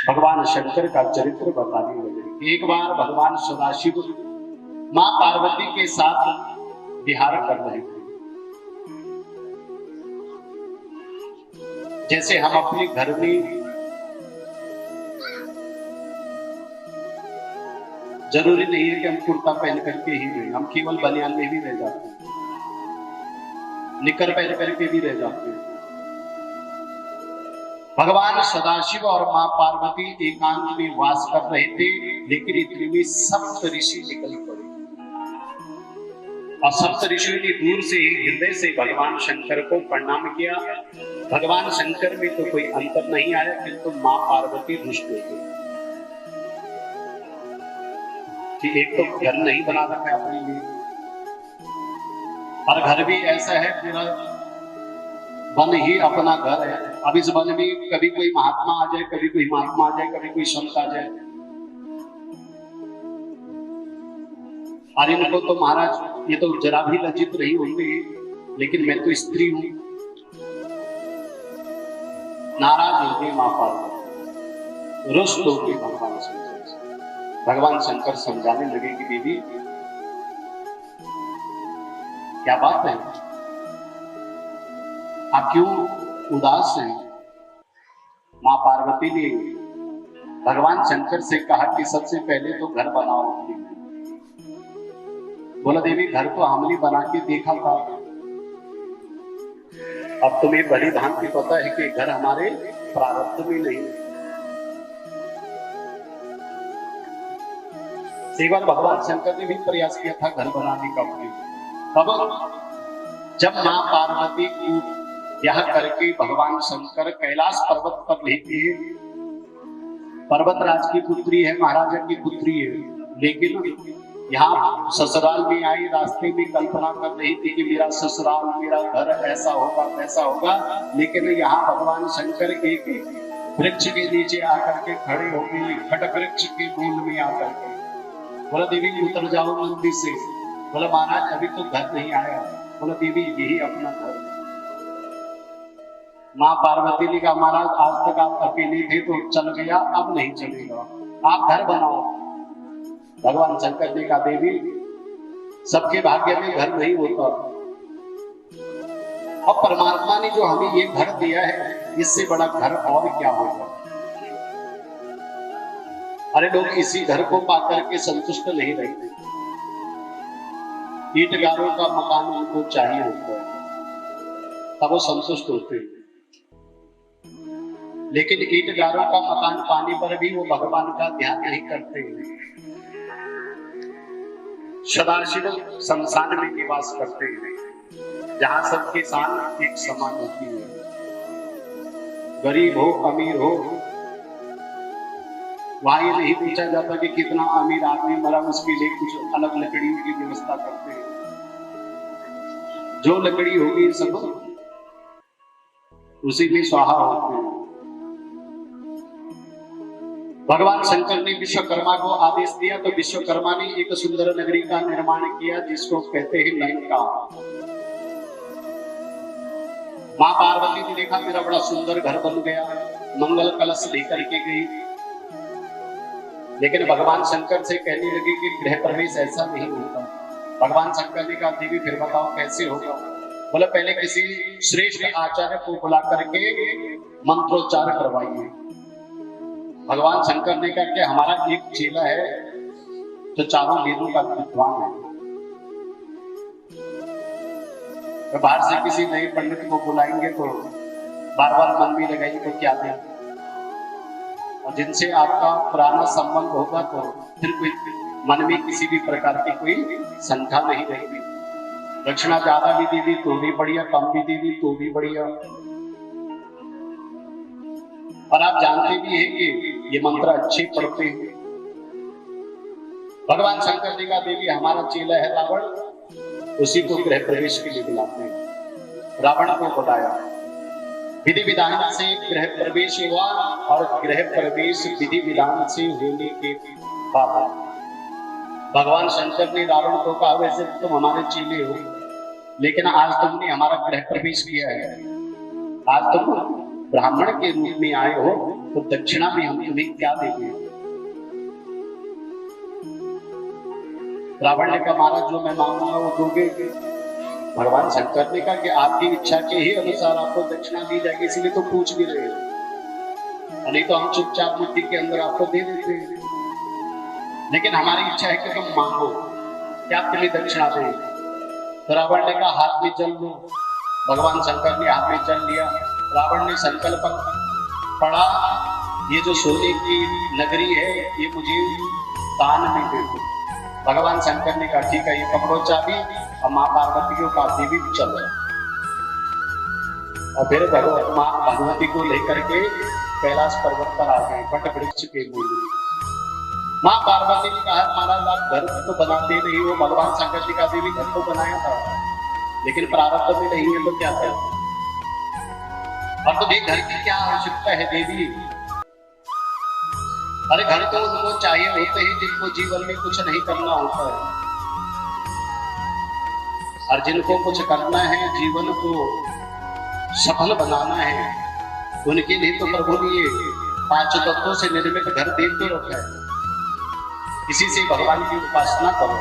भगवान शंकर का चरित्र बताने लगे। एक बार भगवान सदाशिव मां पार्वती के साथ विहार कर रहे थे। जैसे हम अपने घर में जरूरी नहीं है कि हम कुर्ता पहन करके ही रहें, हम केवल बनियान में भी रह जाते हैं, निकर पहन करके भी रह जाते हैं। भगवान सदाशिव और मां पार्वती एकांत में वास कर रहे थे, लेकिन इतने में सप्त ऋषि निकल पड़े और सप्त ऋषियों ने दूर से ही हृदय से भगवान शंकर को प्रणाम किया। भगवान शंकर में तो कोई अंतर नहीं आया, किंतु मां पार्वती रुष्ट हो गई कि एक तो घर नहीं बना रखा है अपने लिए, और घर भी ऐसा है पूरा वन ही अपना घर है। अब इस वन में कभी कोई महात्मा आ जाए, कभी कोई महात्मा आ जाए, कभी कोई संत आ जाए, और इनको तो महाराज ये तो जरा भी लज्जित नहीं होंगे, लेकिन मैं तो स्त्री हूं। नाराज हो गई मां पार्वती, रुष्ट हो गई भगवान शंकर से। भगवान शंकर समझाने लगे कि देवी क्या बात है, आप क्यों उदास हैं? मां पार्वती ने भगवान शंकर से कहा कि सबसे पहले तो घर बनाओ। बोला देवी घर तो हमने बना के देखा था, अब तुम्हें बड़ी भांति पता है कि घर हमारे प्रारब्ध में नहीं है। एक बार भगवान शंकर ने भी प्रयास किया था घर बनाने का, कब जब मां पार्वती को यह करके भगवान शंकर कैलाश पर्वत पर लेके, पर्वतराज की पुत्री है, महाराजा की पुत्री है, लेकिन यहाँ ससुराल में आई, रास्ते में कल्पना कर रही थी कि मेरा ससुराल, मेरा घर ऐसा होगा वैसा होगा, लेकिन यहाँ भगवान शंकर एक वृक्ष के नीचे आकर के खड़े हो गए, खट वृक्ष के मूल में आकर के। बोला देवी उतर जाओ मंदिर से। बोला महाराज अभी तो घर नहीं आया। बोला देवी यही अपना घर है। मां पार्वती ने कहा महाराज आज तक आप अकेले थे तो चल गया, अब नहीं चलेगा, आप घर बनाओ। भगवान शंकर ने कहा देवी सबके भाग्य में घर नहीं होता, अब परमात्मा ने जो हमें ये घर दिया है, इससे बड़ा घर और क्या होगा। अरे लोग इसी घर को पाकर के संतुष्ट नहीं रहते, ईंटगारों का मकान उनको चाहिए होता है, तब वो संतुष्ट होते हैं। लेकिन ईंटगारों का मकान पाने पर भी वो भगवान का ध्यान नहीं करते हैं। सदाशिव शमशान में निवास करते हैं, जहां सबकी शान एक समान होती है, गरीब हो अमीर हो, वहां ये नहीं पूछा जाता कि कितना अमीर आदमी मरा, उसके लिए कुछ अलग लकड़ियों की व्यवस्था करते हैं। जो लकड़ी होगी सब उसी में स्वाहा होते हैं। भगवान शंकर ने विश्वकर्मा को आदेश दिया, तो विश्वकर्मा ने एक सुंदर नगरी का निर्माण किया, जिसको कहते हैं लंका। मां पार्वती ने देखा मेरा बड़ा सुंदर घर बन गया, मंगल कलश लेकर के गई, लेकिन भगवान शंकर से कहने लगी कि गृह प्रवेश ऐसा नहीं होता। भगवान शंकर ने कहा देवी फिर बताओ कैसे होगा। बोला पहले किसी श्रेष्ठ आचार्य को बुला करके मंत्रोच्चार करवाइए। भगवान शंकर ने कहा कि हमारा एक चेला है जो चारों वेदों का विद्वान है, तो बाहर से किसी नए पंडित को बुलाएंगे तो बार बार मन में लगाएंगे तो क्या दें, और जिनसे आपका पुराना संबंध होगा तो फिर कोई मन में किसी भी प्रकार की कोई शंका नहीं रहेगी। दक्षिणा ज्यादा भी दे दी तो भी बढ़िया, कम भी दे दी तो भी बढ़िया। और आप जानते भी हैं कि ये मंत्र अच्छे पढ़ते हैं। भगवान शंकर जी का देवी हमारा चेला है रावण, उसी को गृह प्रवेश के लिए बुलाते हैं। रावण को बुलाया, विधि विधान से गृह प्रवेश हुआ, और गृह प्रवेश विधि विधान से होने के बाद भगवान शंकर ने रावण को कहा वैसे तुम हमारे चेले हो, लेकिन आज तुमने हमारा गृह प्रवेश किया है, आज तुम ब्राह्मण के रूप में आए हो, तो दक्षिणा में हम तुम्हें क्या देंगे? रावण ने कहा महाराज जो मैं मांगूंगा वो दोगे? भगवान शंकर ने कहा कि आपकी इच्छा के ही अनुसार आपको दक्षिणा दी जाएगी, इसलिए तो पूछ भी रहे हो, नहीं तो हम चुपचाप बुद्धि के अंदर आपको दे देते हैं। लेकिन हमारी इच्छा है कि तुम मांगो, क्या तुम्हें दक्षिणा दें? तो रावण ने कहा हाथ में जल लो। भगवान शंकर ने हाथ में जल लिया। रावण ने संकल्प पड़ा, ये जो सोने की नगरी है ये मुझे दान में दे दो। भगवान शंकर ने कहा ठीक है, ये पकड़ो चाबी और माँ पार्वती को काफी भी चलो। और फिर माँ भगवती को लेकर के कैलाश पर्वत पर आ गए, वट वृक्ष के मूल। माँ पार्वती ने कहा महाराज आप घर तो बनाते नहीं हो, भगवान शंकर जी का भी घर तो बनाया था, लेकिन प्रारब्ध में नहीं है तो क्या करें? और तुम्हें घर की क्या आवश्यकता है देवी? अरे घर तो उनको चाहिए होते हैं जिनको जीवन में कुछ नहीं करना होता है, और जिनको कुछ करना है, जीवन को सफल बनाना है, उनके लिए तो प्रभु ने ये 5 तत्वों से निर्मित घर दे तो रखा है। इसी से भगवान की उपासना करो।